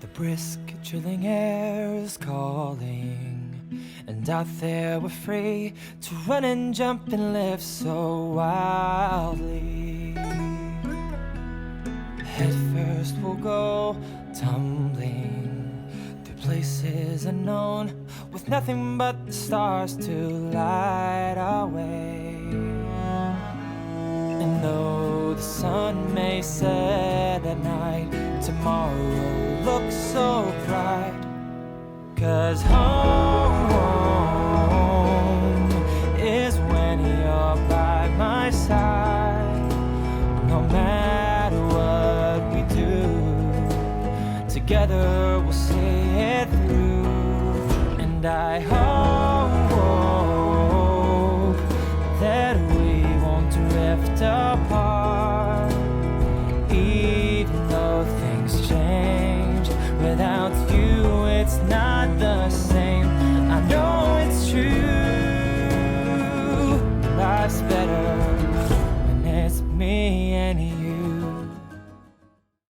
The brisk, chilling air is calling, and out there we're free to run and jump and live so wildly. Head first we'll go tumbling through places unknown, with nothing but the stars to light our way. And though the sun may set at night, tomorrow looks so bright. 'Cause home is when you're by my side. No matter what we do, together we'll see it through. And I hope that we won't drift apart, even though things change. Without you, it's not the same.